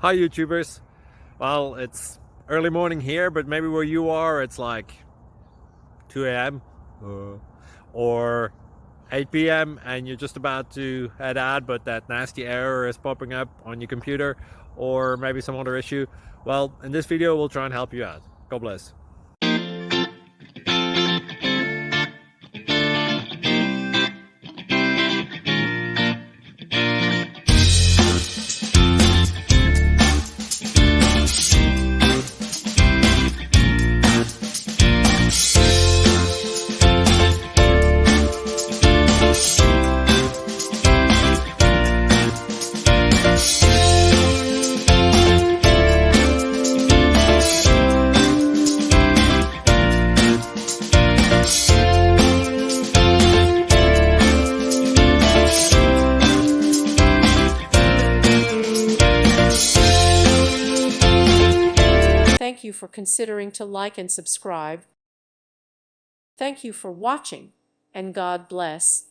Hi YouTubers. Well, it's early morning here, but maybe where you are it's like 2 a.m. or 8 p.m. and you're just about to head out, but that nasty error is popping up on your computer, or maybe some other issue. Well, in this video we'll try and help you out. God bless. Thank you for considering to like and subscribe. Thank you for watching, and God bless.